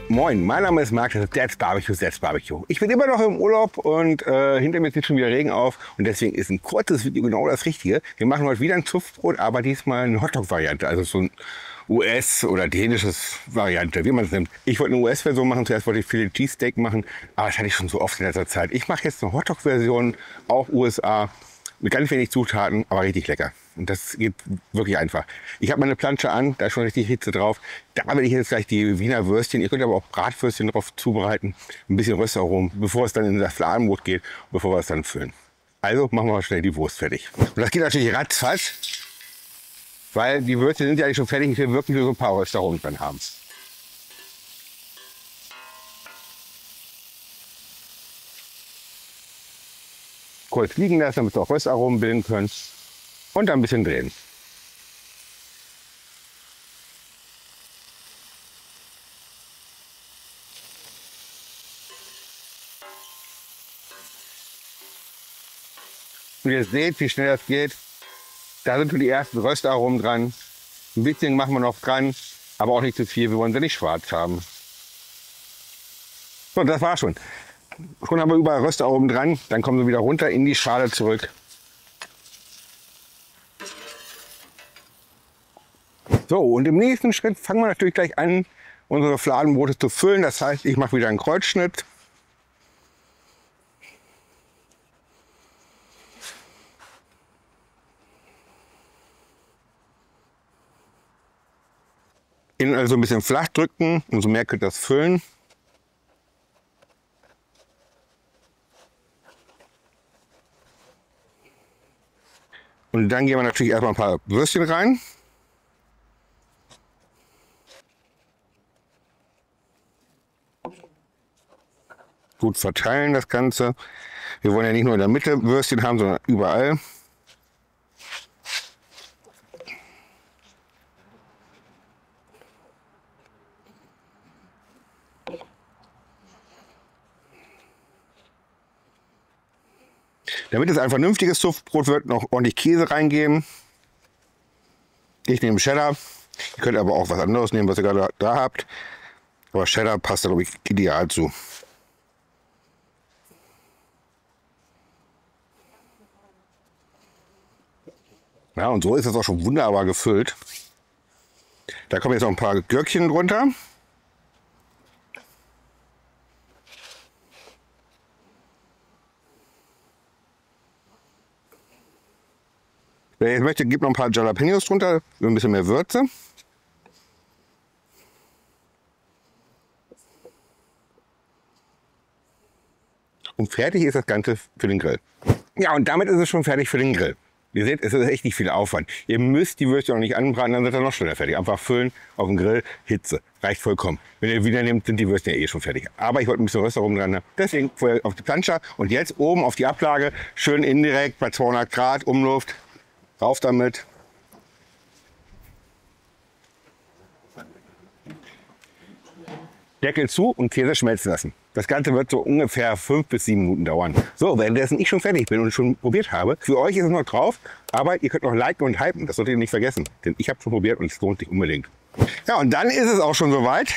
Moin, mein Name ist Marc, das ist Dad's Barbecue. Ich bin immer noch im Urlaub und hinter mir zieht schon wieder Regen auf und deswegen ist ein kurzes Video genau das Richtige. Wir machen heute wieder ein Zupfbrot, aber diesmal eine Hotdog-Variante, also so ein US- oder dänisches Variante, wie man es nimmt. Ich wollte eine US-Version machen, zuerst wollte ich Philly Cheesesteak machen, aber das hatte ich schon so oft in letzter Zeit. Ich mache jetzt eine Hotdog-Version, auch USA, mit ganz wenig Zutaten, aber richtig lecker. Und das geht wirklich einfach. Ich habe meine Plansche an, da ist schon richtig Hitze drauf. Da will ich jetzt gleich die Wiener Würstchen, ihr könnt aber auch Bratwürstchen drauf zubereiten. Ein bisschen Röstaromen, bevor es dann in das Fladenbrot geht, bevor wir es dann füllen. Also machen wir mal schnell die Wurst fertig. Und das geht natürlich ratzfatz, weil die Würstchen sind ja eigentlich schon fertig. Ich will wirklich nur so ein paar Röstaromen dran haben. Kurz liegen lassen, damit wir auch Röstaromen bilden können. Und dann ein bisschen drehen. Und ihr seht, wie schnell das geht. Da sind schon die ersten Röstaromen dran. Ein bisschen machen wir noch dran, aber auch nicht zu viel. Wir wollen sie nicht schwarz haben. So, das war's schon. Schon haben wir überall Röstaromen dran. Dann kommen sie wieder runter in die Schale zurück. So, und im nächsten Schritt fangen wir natürlich gleich an, unsere Fladenbrote zu füllen. Das heißt, ich mache wieder einen Kreuzschnitt. Innen also ein bisschen flach drücken, umso mehr könnt ihr das füllen. Und dann geben wir natürlich erstmal ein paar Würstchen rein. Gut verteilen das Ganze. Wir wollen ja nicht nur in der Mitte Würstchen haben, sondern überall. Damit es ein vernünftiges Zupfbrot wird, noch ordentlich Käse reingeben. Ich nehme Cheddar. Ihr könnt aber auch was anderes nehmen, was ihr gerade da habt. Aber Cheddar passt da, glaube ich, ideal zu. Ja, und so ist es auch schon wunderbar gefüllt. Da kommen jetzt noch ein paar Gürkchen drunter. Wer jetzt möchte, gibt noch ein paar Jalapenos drunter, für ein bisschen mehr Würze. Und fertig ist das Ganze für den Grill. Ja, und damit ist es schon fertig für den Grill. Ihr seht, es ist echt nicht viel Aufwand. Ihr müsst die Würstchen auch nicht anbraten, dann wird er noch schneller fertig. Einfach füllen, auf den Grill, Hitze. Reicht vollkommen. Wenn ihr wieder nehmt, sind die Würstchen ja eh schon fertig. Aber ich wollte ein bisschen Röstaromen dran haben. Deswegen vorher auf die Plansche und jetzt oben auf die Ablage. Schön indirekt bei 200 Grad Umluft. Rauf damit. Deckel zu und Käse schmelzen lassen. Das Ganze wird so ungefähr 5 bis 7 Minuten dauern. So, währenddessen ich schon fertig bin und schon probiert habe, für euch ist es noch drauf, aber ihr könnt noch liken und hypen, das solltet ihr nicht vergessen. Denn ich habe schon probiert und es lohnt sich unbedingt. Ja, und dann ist es auch schon soweit.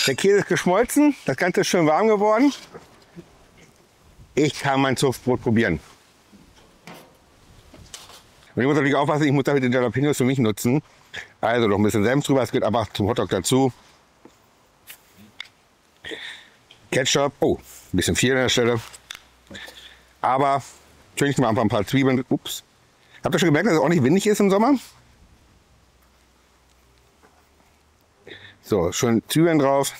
Der Käse ist geschmolzen, das Ganze ist schön warm geworden. Ich kann mein Zupfbrot probieren. Und ich muss natürlich aufpassen, ich muss dafür die Jalapenos für mich nutzen. Also noch ein bisschen Senf drüber, es geht einfach zum Hotdog dazu. Ketchup, oh, ein bisschen viel an der Stelle. Aber natürlich mal einfach ein paar Zwiebeln. Ups. Habt ihr schon gemerkt, dass es auch nicht windig ist im Sommer? So, schön Zwiebeln drauf.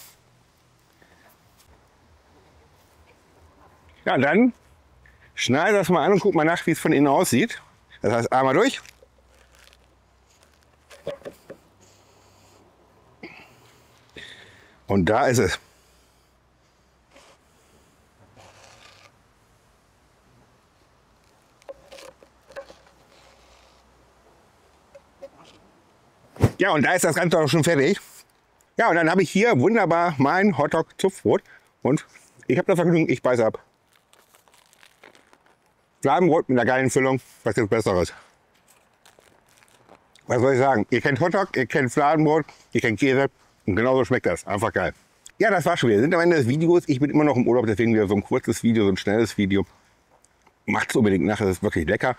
Ja, dann schneide das mal an und guck mal nach, wie es von innen aussieht. Das heißt, einmal durch. Und da ist es. Ja, und da ist das Ganze auch schon fertig. Ja, und dann habe ich hier wunderbar mein Hotdog-Zupfbrot. Und ich habe das Vergnügen, ich beiße ab. Fladenbrot mit einer geilen Füllung, was ist Besseres? Was soll ich sagen? Ihr kennt Hotdog, ihr kennt Fladenbrot, ihr kennt Käse und genauso schmeckt das. Einfach geil. Ja, das war schon wieder. Wir sind am Ende des Videos. Ich bin immer noch im Urlaub, deswegen wieder so ein kurzes Video, so ein schnelles Video. Macht es unbedingt nach, das ist wirklich lecker.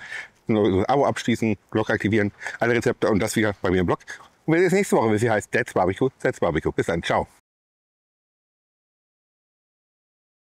Nur so ein Abo abschließen, Glocke aktivieren, alle Rezepte und das wieder bei mir im Blog. Und wenn ihr das nächste Woche wisst, wie heißt That's Barbecue, That's Barbecue. Bis dann, ciao.